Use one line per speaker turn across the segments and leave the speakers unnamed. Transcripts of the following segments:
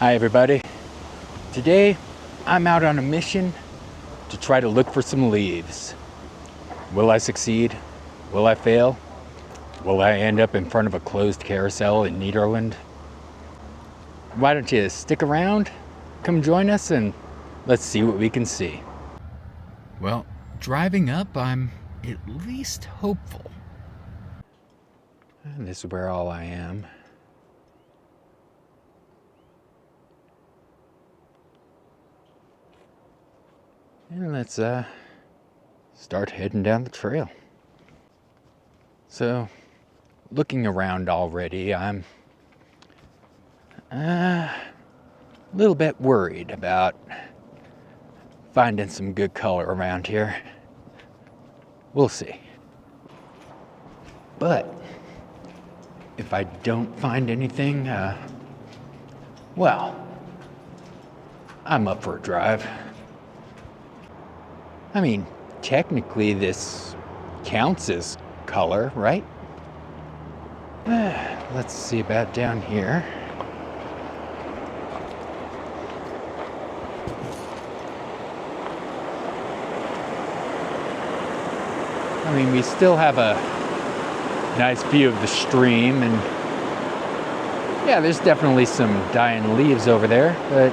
Hi everybody. Today I'm out on a mission to try to look for some leaves. Will I succeed? Will I fail? Will I end up in front of a closed carousel in Nederland? Why don't you stick around, come join us, and let's see what we can see. Well, driving up, I'm at least hopeful. And this is where all I am. And let's start heading down the trail. So, looking around already, I'm a little bit worried about finding some good color around here. We'll see. But if I don't find anything, well, I'm up for a drive. I mean, technically this counts as color, right? Let's see about down here. I mean, we still have a nice view of the stream, and yeah, there's definitely some dying leaves over there, but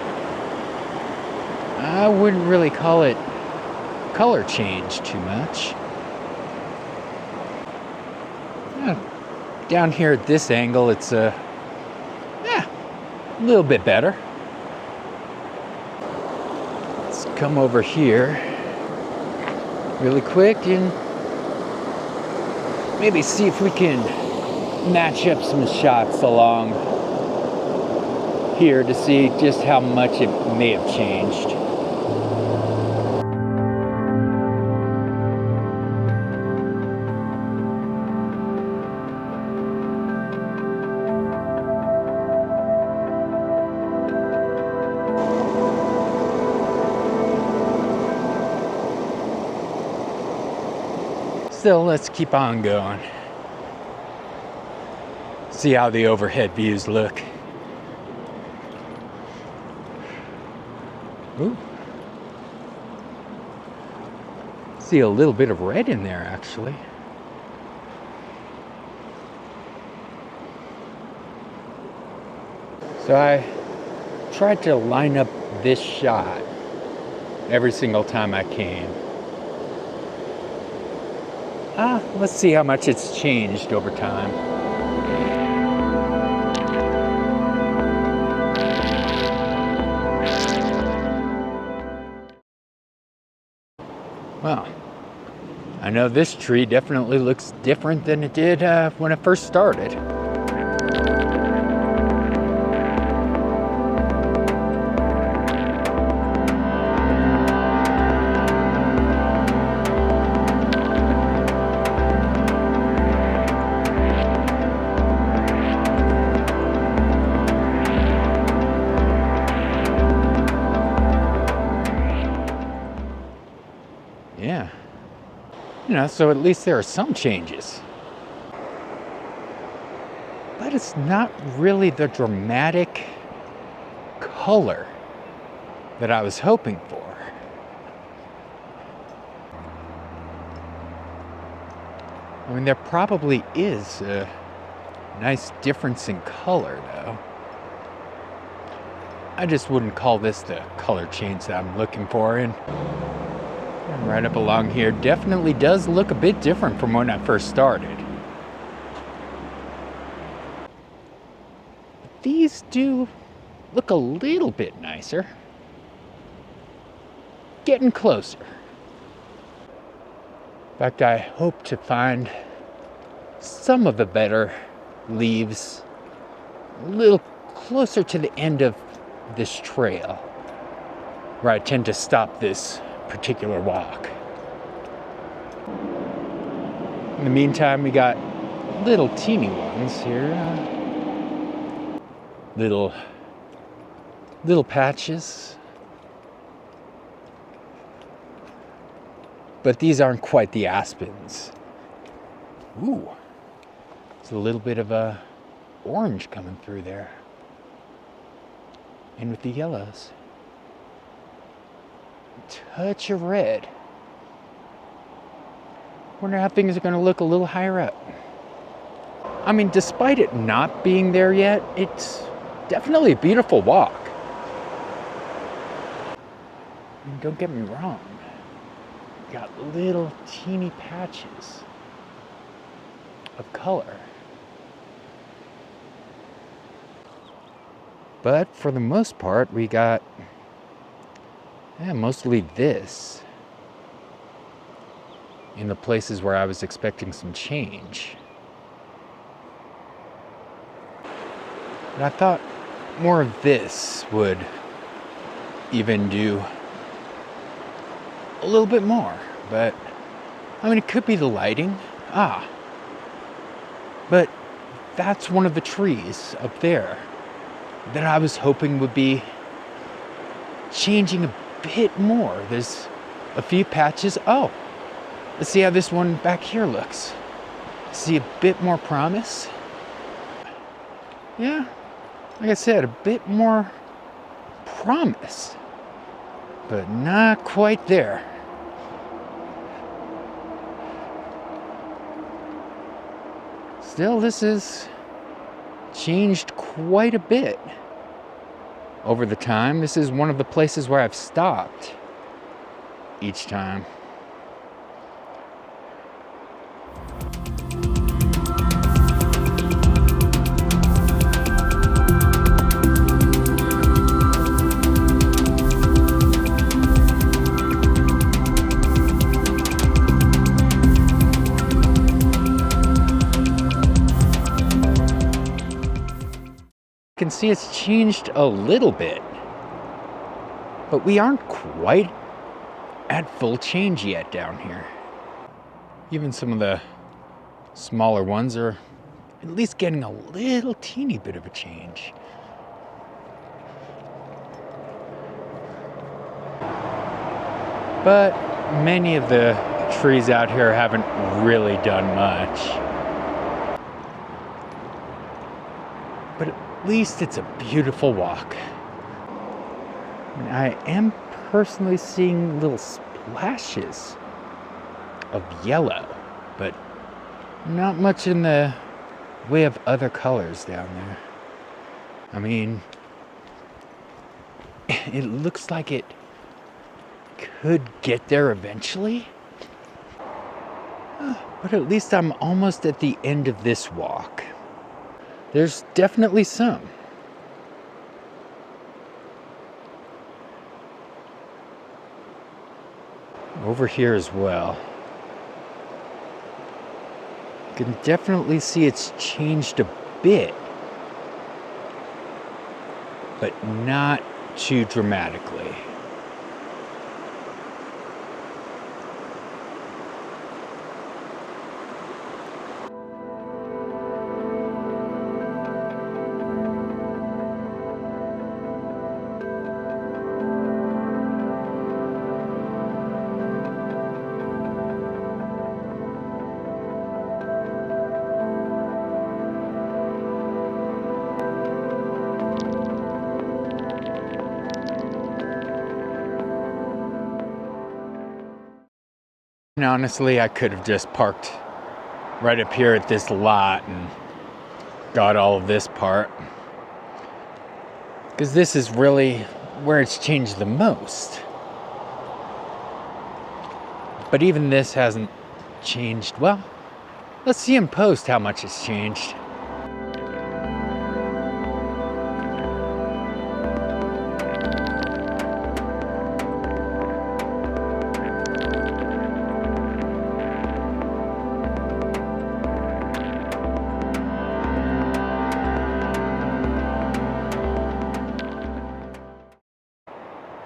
I wouldn't really call it color change too much. Down here at this angle, it's a little bit better. Let's come over here really quick and maybe see if we can match up some shots along here to see just how much it may have changed. Still, let's keep on going. See how the overhead views look. Ooh. See a little bit of red in there, actually. So I tried to line up this shot every single time I came. Let's see how much it's changed over time. Well, I know this tree definitely looks different than it did when it first started. Yeah, so at least there are some changes. But it's not really the dramatic color that I was hoping for. I mean, there probably is a nice difference in color, though. I just wouldn't call this the color change that I'm looking for, and right up along here definitely does look a bit different from when I first started. These do look a little bit nicer. Getting closer. In fact, I hope to find some of the better leaves a little closer to the end of this trail, where I tend to stop this particular walk. In the meantime, we got little teeny ones here. Little patches. But these aren't quite the aspens. Ooh. It's a little bit of a orange coming through there. in with the yellows. Touch of red. Wonder how things are going to look a little higher up. I mean, despite it not being there yet, it's definitely a beautiful walk. And don't get me wrong, got little teeny patches of color. But for the most part, we got mostly this in the places where I was expecting some change. And I thought more of this would even do a little bit more, but I mean, it could be the lighting. But that's one of the trees up there that I was hoping would be changing a bit more. There's a few patches. Oh, let's see how this one back here looks. See a bit more promise. Yeah, like I said, a bit more promise, but not quite there. Still, this has changed quite a bit over the time. This is one of the places where I've stopped each time. Can see it's changed a little bit, but we aren't quite at full change yet down here. Even some of the smaller ones are at least getting a little teeny bit of a change. But many of the trees out here haven't really done much. But at least it's a beautiful walk. And I am personally seeing little splashes of yellow, but not much in the way of other colors down there. I mean, it looks like it could get there eventually. But at least I'm almost at the end of this walk. There's definitely some. Over here as well. You can definitely see it's changed a bit, but not too dramatically. And honestly, I could have just parked right up here at this lot and got all of this part, because this is really where it's changed the most. But even this hasn't changed. Well, let's see in post how much it's changed.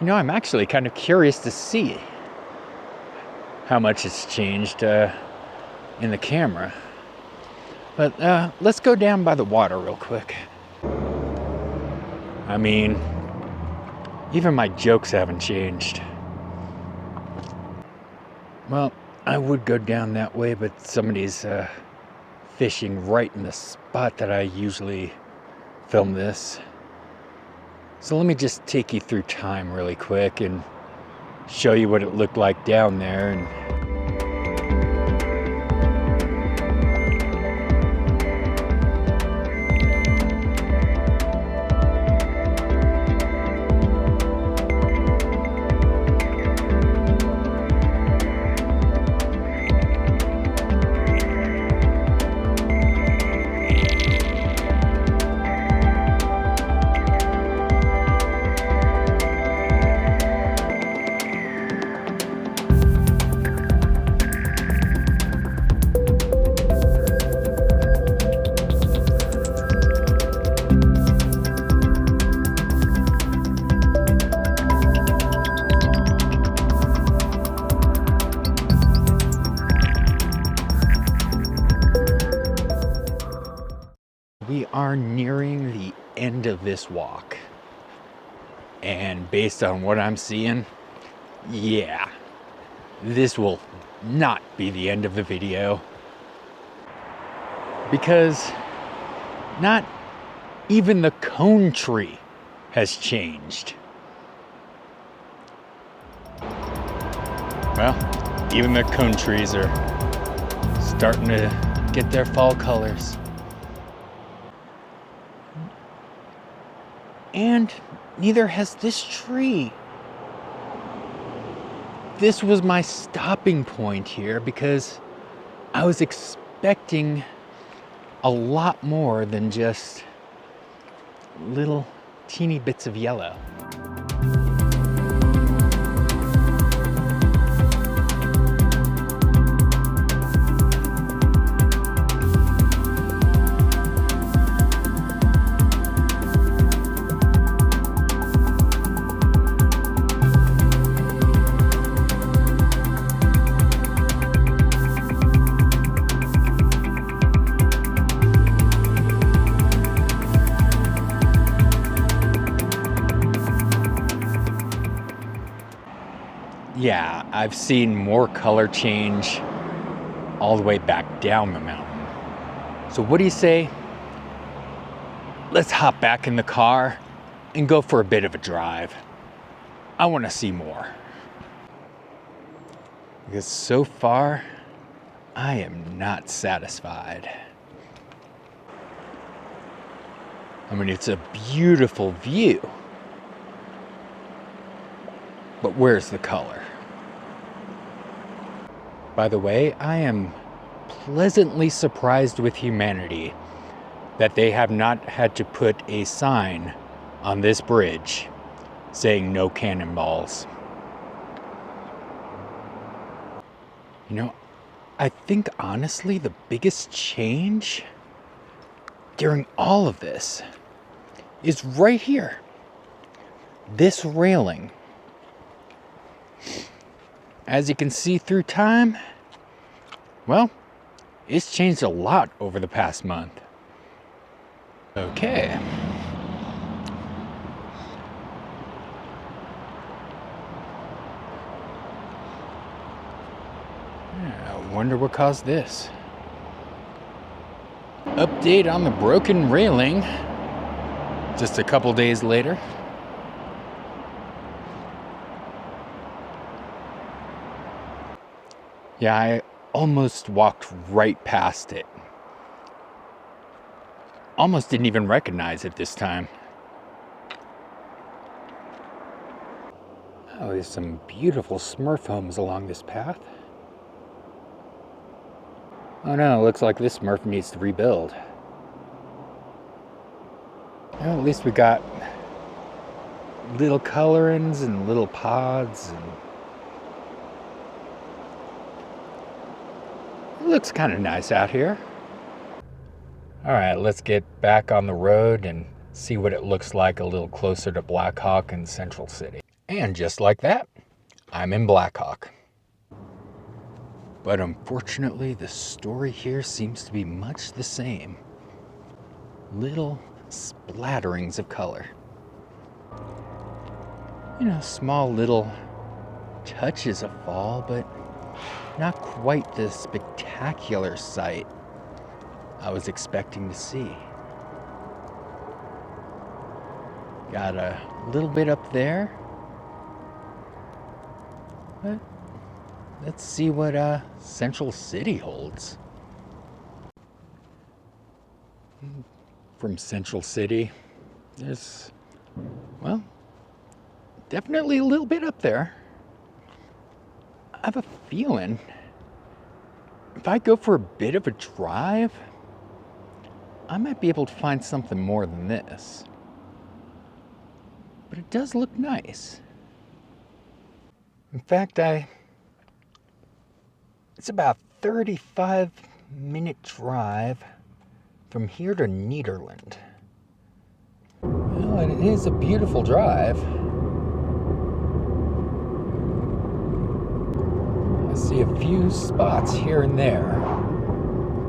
You know, I'm actually kind of curious to see how much it's changed in the camera. But let's go down by the water real quick. I mean, even my jokes haven't changed. Well, I would go down that way, but somebody's fishing right in the spot that I usually film this. So let me just take you through time really quick and show you what it looked like down there. And we are nearing the end of this walk. And based on what I'm seeing, yeah, this will not be the end of the video. Because not even the cone tree has changed. Well, even the cone trees are starting to get their fall colors. And neither has this tree. This was my stopping point here because I was expecting a lot more than just little teeny bits of yellow. Yeah, I've seen more color change all the way back down the mountain. So what do you say? Let's hop back in the car and go for a bit of a drive. I want to see more. Because so far, I am not satisfied. I mean, it's a beautiful view. But where's the color? By the way, I am pleasantly surprised with humanity that they have not had to put a sign on this bridge saying no cannonballs. You know, I think honestly the biggest change during all of this is right here. This railing. As you can see through time, well, it's changed a lot over the past month. Okay. I wonder what caused this. Update on the broken railing just a couple days later. Yeah, I almost walked right past it. Almost didn't even recognize it this time. Oh, there's some beautiful Smurf homes along this path. Oh no, looks like this Smurf needs to rebuild. Well, at least we got little colorings and little pods and it looks kind of nice out here. All right, let's get back on the road and see what it looks like a little closer to Blackhawk and Central City. And just like that, I'm in Blackhawk. But unfortunately, the story here seems to be much the same. Little splatterings of color. You know, small little touches of fall, but not quite the spectacular sight I was expecting to see. Got a little bit up there. But let's see what Central City holds. From Central City, there's, well, definitely a little bit up there. I have a feeling if I go for a bit of a drive, I might be able to find something more than this. But it does look nice. In fact, it's about a 35-minute drive from here to Nederland. Well, it is a beautiful drive. I see a few spots here and there.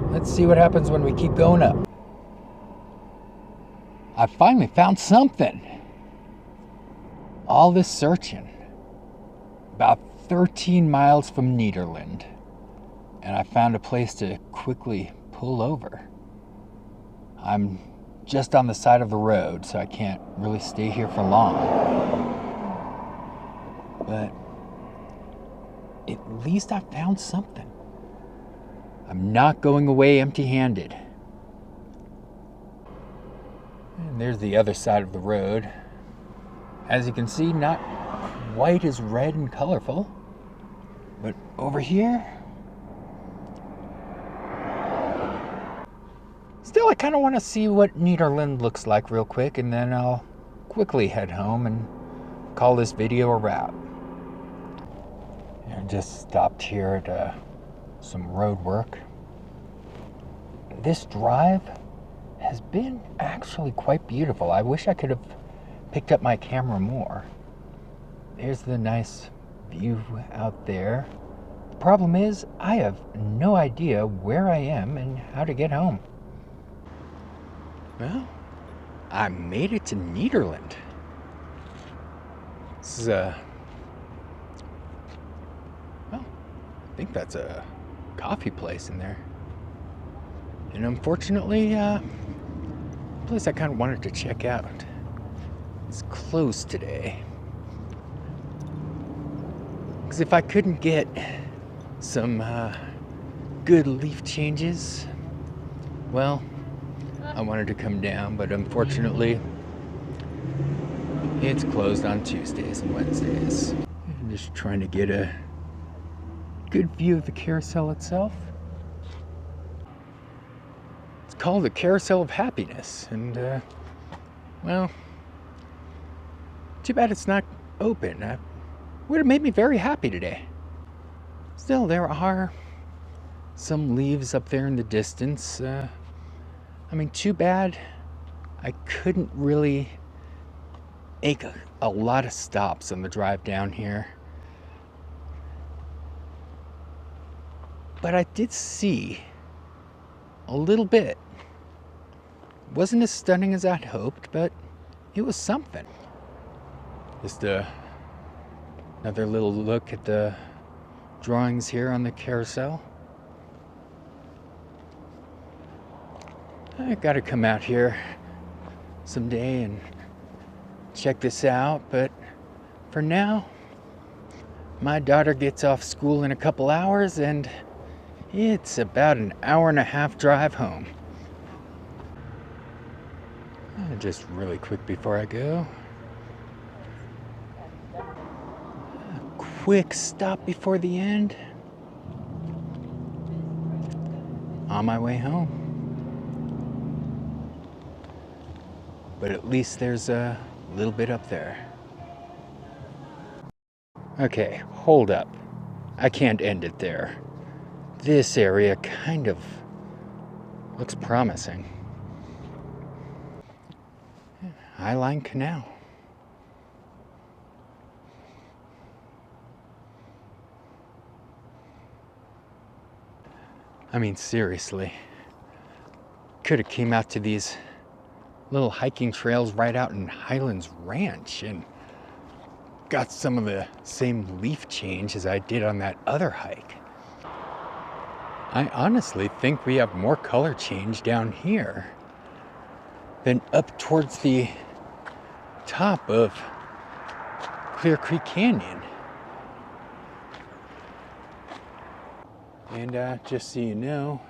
Let's see what happens when we keep going up. I finally found something. All this searching. About 13 miles from Nederland. And I found a place to quickly pull over. I'm just on the side of the road, so I can't really stay here for long. But at least I found something. I'm not going away empty-handed. And there's the other side of the road. As you can see, not quite as red and colorful. But over here, still, I kind of want to see what Nederland looks like real quick, and then I'll quickly head home and call this video a wrap. I just stopped here at some road work. This drive has been actually quite beautiful. I wish I could have picked up my camera more. There's the nice view out there. The problem is, I have no idea where I am and how to get home. Well, I made it to Nederland. This is well, I think that's a coffee place in there. And unfortunately, a place I kind of wanted to check out is closed today. Because if I couldn't get some good leaf changes, well, I wanted to come down, but unfortunately, it's closed on Tuesdays and Wednesdays. I'm just trying to get a good view of the carousel itself. It's called the Carousel of Happiness, and well, too bad it's not open. It would have made me very happy today. Still, there are some leaves up there in the distance. I mean, too bad I couldn't really make a lot of stops on the drive down here. But I did see a little bit. Wasn't as stunning as I'd hoped, but it was something. Just another little look at the drawings here on the carousel. I gotta come out here someday and check this out, but for now, my daughter gets off school in a couple hours and it's about an hour-and-a-half drive home. Just really quick before I go. A quick stop before the end. On my way home. But at least there's a little bit up there. Okay, hold up. I can't end it there. This area kind of looks promising. Highline Canal. I mean, seriously. Could have came out to these little hiking trails right out in Highlands Ranch and got some of the same leaf change as I did on that other hike. I honestly think we have more color change down here than up towards the top of Clear Creek Canyon. And just so you know,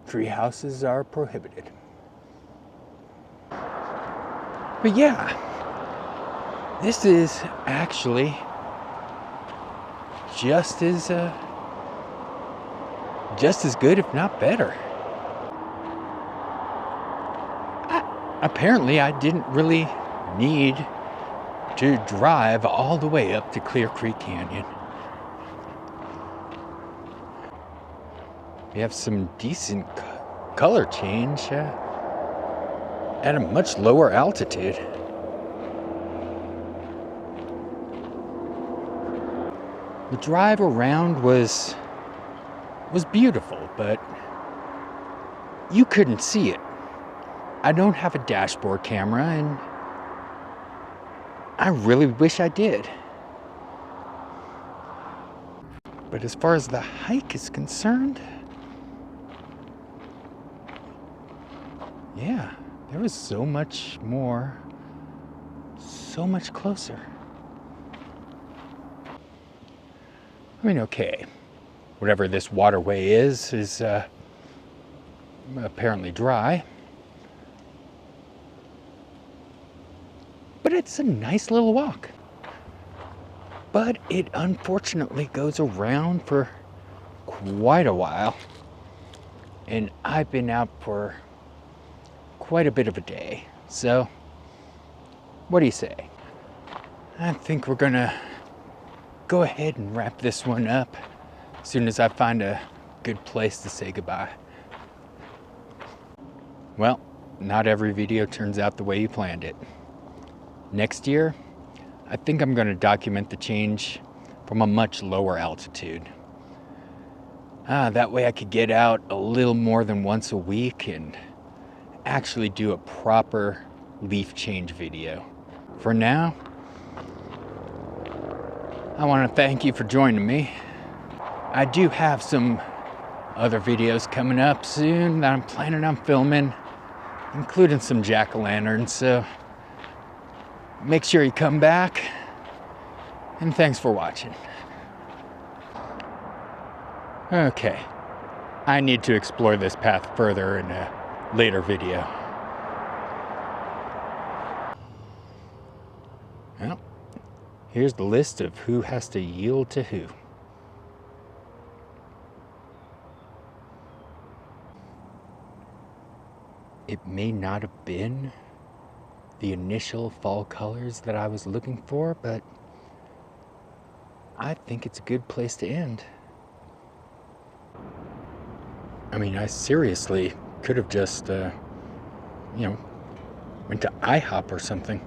tree houses are prohibited. But yeah, this is actually just as good, if not better. Apparently, I didn't really need to drive all the way up to Clear Creek Canyon. We have some decent color change at a much lower altitude. The drive around was beautiful, but you couldn't see it. I don't have a dashboard camera, and I really wish I did. But as far as the hike is concerned, yeah, there was so much more, so much closer. I mean, okay, whatever this waterway is apparently dry. But it's a nice little walk. But it unfortunately goes around for quite a while. And I've been out for quite a bit of a day. So, what do you say? I think we're gonna go ahead and wrap this one up as soon as I find a good place to say goodbye. Well, not every video turns out the way you planned it. Next year, I think I'm going to document the change from a much lower altitude. That way I could get out a little more than once a week and actually do a proper leaf change video. For now, I want to thank you for joining me. I do have some other videos coming up soon that I'm planning on filming, including some jack-o'-lanterns, so make sure you come back, and thanks for watching. Okay, I need to explore this path further in a later video. Well, here's the list of who has to yield to who. It may not have been the initial fall colors that I was looking for, but I think it's a good place to end. I mean, I seriously could have just, went to IHOP or something.